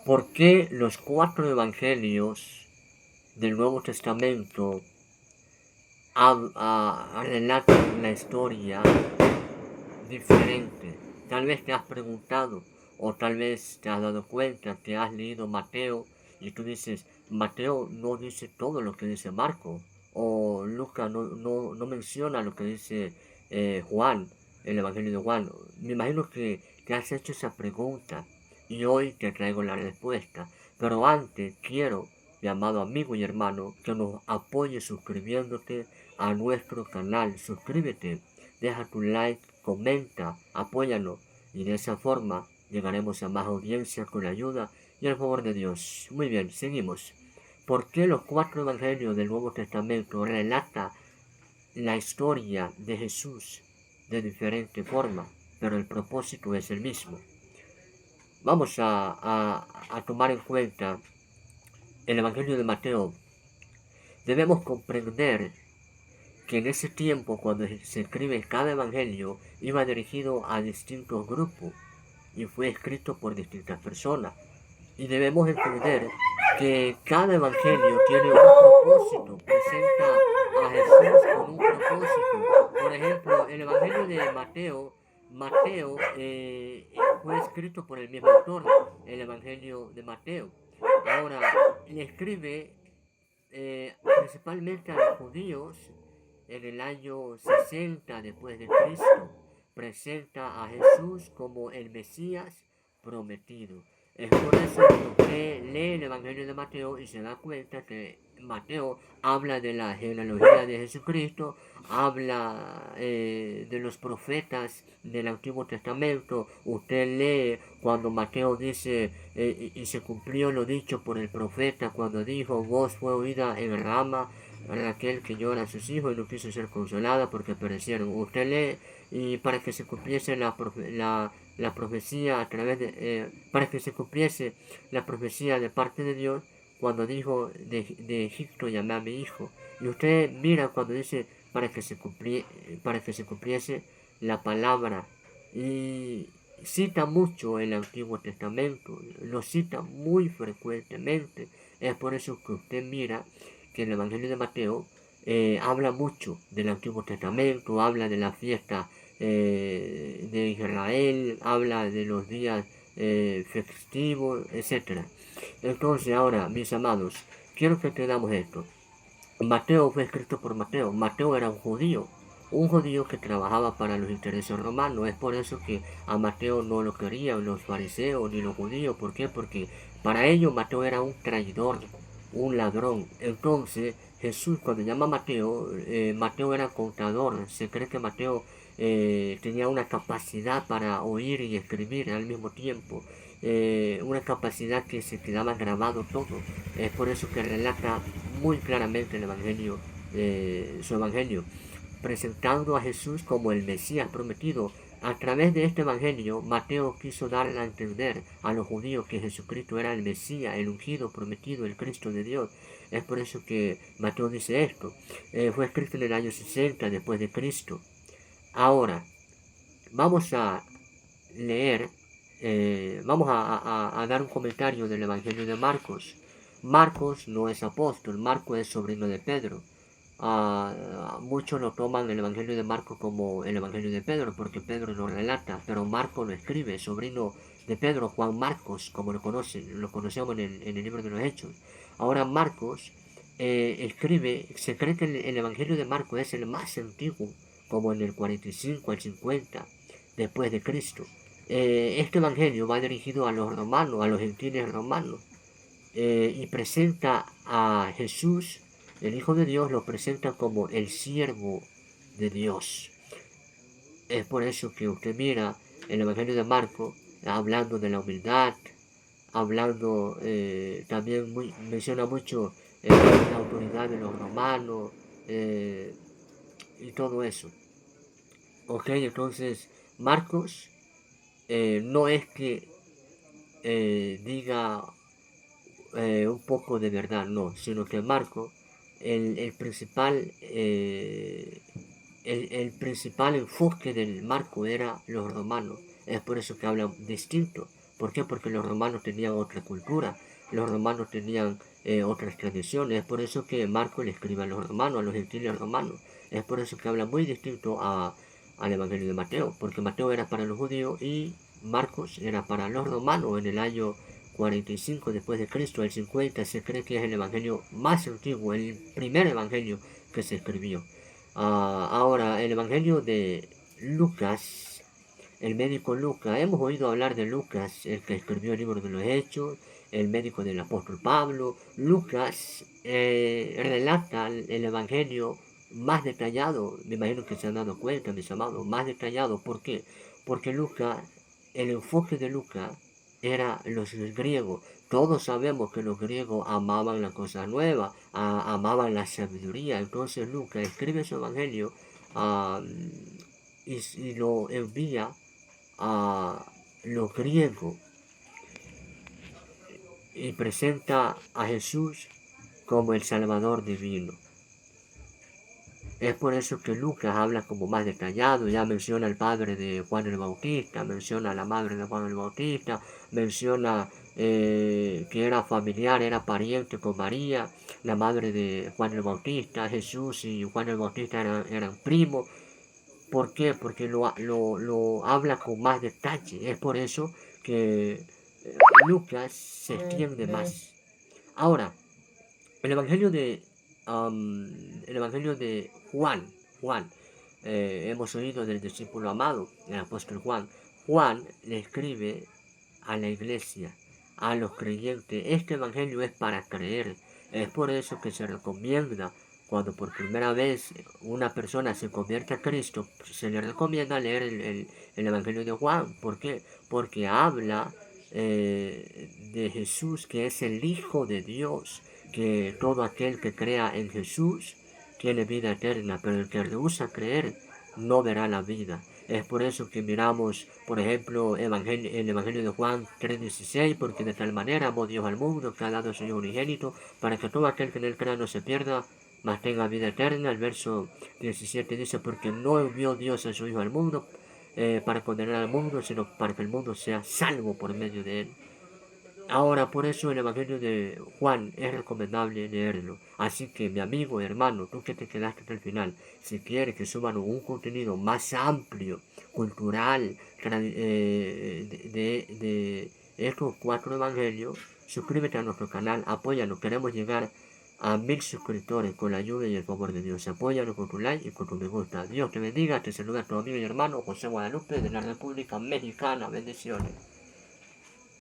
¿Por qué los 4 evangelios del Nuevo Testamento relatan la historia diferente? Tal vez te has preguntado o tal vez te has dado cuenta que has leído Mateo y tú dices, Mateo no dice todo lo que dice Marco, o Lucas no menciona lo que dice Juan, el Evangelio de Juan. Me imagino que te has hecho esa pregunta y hoy te traigo la respuesta. Pero antes quiero, mi amado amigo y hermano, que nos apoyes suscribiéndote a nuestro canal. Suscríbete, deja tu like, comenta, apóyanos y de esa forma llegaremos a más audiencia con la ayuda y el favor de Dios. Muy bien, seguimos. ¿Por qué los 4 evangelios del Nuevo Testamento relatan la historia de Jesús de diferente forma, pero el propósito es el mismo? Vamos a tomar en cuenta el Evangelio de Mateo. Debemos comprender que en ese tiempo, cuando se escribe cada evangelio, iba dirigido a distintos grupos y fue escrito por distintas personas. Y debemos entender que cada evangelio tiene un propósito, presenta a Jesús con un propósito. Por ejemplo, el evangelio de Mateo fue escrito por el mismo autor, el evangelio de Mateo. Ahora, le escribe principalmente a los judíos en el año 60 después de Cristo. Presenta a Jesús como el Mesías prometido. Es por eso que usted lee el Evangelio de Mateo y se da cuenta que Mateo habla de la genealogía de Jesucristo, habla de los profetas del Antiguo Testamento. Usted lee cuando Mateo dice, y se cumplió lo dicho por el profeta cuando dijo, voz fue oída en Rama, Raquel que llora a sus hijos y no quiso ser consolada porque perecieron. Usted lee y para que se cumpliese la profecía a través para que se cumpliese la profecía de parte de Dios cuando dijo de Egipto llamé a mi hijo. Y usted mira cuando dice para que se cumpliese la palabra. Y cita mucho el Antiguo Testamento, lo cita muy frecuentemente. Es por eso que usted mira que el Evangelio de Mateo habla mucho del Antiguo Testamento, habla de la fiesta de Israel, habla de los días festivos, etc. Entonces ahora, mis amados, quiero que entendamos esto. Mateo fue escrito por Mateo. Mateo era un judío que trabajaba para los intereses romanos. Es por eso que a Mateo no lo querían los fariseos ni los judíos. ¿Por qué? Porque para ellos Mateo era un traidor, un ladrón. Entonces Jesús cuando llama a Mateo, Mateo era contador. Se cree que Mateo tenía una capacidad para oír y escribir al mismo tiempo. Una capacidad que se quedaba grabado todo. Es por eso que relata muy claramente el Evangelio, su Evangelio, presentando a Jesús como el Mesías prometido. A través de este Evangelio, Mateo quiso dar a entender a los judíos que Jesucristo era el Mesías, el ungido prometido, el Cristo de Dios. Es por eso que Mateo dice esto. Fue escrito en el año 60 después de Cristo. Ahora, vamos a leer, vamos a dar un comentario del Evangelio de Marcos. Marcos no es apóstol, Marcos es sobrino de Pedro. Muchos lo toman el Evangelio de Marcos como el Evangelio de Pedro, porque Pedro lo relata, pero Marcos lo escribe, sobrino de Pedro, Juan Marcos, como lo conocemos en el libro de los Hechos. Ahora Marcos escribe, se cree que el Evangelio de Marcos es el más antiguo, como en el 45 al 50 después de Cristo. Este Evangelio va dirigido a los romanos, a los gentiles romanos, y presenta a Jesús, el Hijo de Dios, lo presenta como el siervo de Dios. Es por eso que usted mira el Evangelio de Marco hablando de la humildad, hablando también menciona mucho la autoridad de los romanos y todo eso. Ok, entonces Marcos no es que diga un poco de verdad, no, sino que Marco, el principal, el principal enfoque del Marco era los romanos. Es por eso que habla distinto, ¿Por qué? Porque los romanos tenían otra cultura, los romanos tenían otras tradiciones. Es por eso que Marcos le escribe a los romanos, a los gentiles romanos. Es por eso que habla muy distinto al Evangelio de Mateo, porque Mateo era para los judíos y Marcos era para los romanos. En el año 45 después de Cristo, el 50, se cree que es el evangelio más antiguo, el primer evangelio que se escribió. Ahora, el evangelio de Lucas, el médico Lucas, hemos oído hablar de Lucas, el que escribió el libro de los Hechos, el médico del apóstol Pablo. Lucas relata el evangelio más detallado, me imagino que se han dado cuenta, mis amados, más detallado. ¿Por qué? Porque Lucas, el enfoque de Lucas era los griegos. Todos sabemos que los griegos amaban las cosas nuevas, amaban la sabiduría. Entonces Lucas escribe su evangelio y lo envía a los griegos y presenta a Jesús como el Salvador divino. Es por eso que Lucas habla como más detallado, ya menciona al padre de Juan el Bautista, menciona a la madre de Juan el Bautista, menciona que era familiar, era pariente con María, la madre de Juan el Bautista. Jesús y Juan el Bautista eran primos. ¿Por qué? Porque lo habla con más detalle. Es por eso que Lucas se extiende más. Ahora, el Evangelio de, el Evangelio de Juan, hemos oído del discípulo amado, el apóstol Juan. Juan le escribe a la iglesia, a los creyentes. Este Evangelio es para creer. Es por eso que se recomienda, cuando por primera vez una persona se convierte a Cristo, se le recomienda leer el Evangelio de Juan. ¿Por qué? Porque habla de Jesús, que es el Hijo de Dios, que todo aquel que crea en Jesús tiene vida eterna, pero el que rehúsa creer no verá la vida. Es por eso que miramos, por ejemplo, el Evangelio de Juan 3:16, porque de tal manera amó Dios al mundo que ha dado a su Hijo unigénito, para que todo aquel que en él crea no se pierda, mas tenga vida eterna. El verso 17 dice, porque no envió Dios a su Hijo al mundo para condenar al mundo, sino para que el mundo sea salvo por medio de él. Ahora, por eso el Evangelio de Juan es recomendable leerlo. Así que, mi amigo, hermano, tú que te quedaste hasta el final, si quieres que subamos un contenido más amplio, cultural, de estos 4 evangelios, suscríbete a nuestro canal, apóyanos. Queremos llegar a 1000 suscriptores con la ayuda y el favor de Dios. Apóyanos con tu like y con tu me gusta. Dios te bendiga, te saluda tu amigo y hermano José Guadalupe de la República Mexicana. Bendiciones.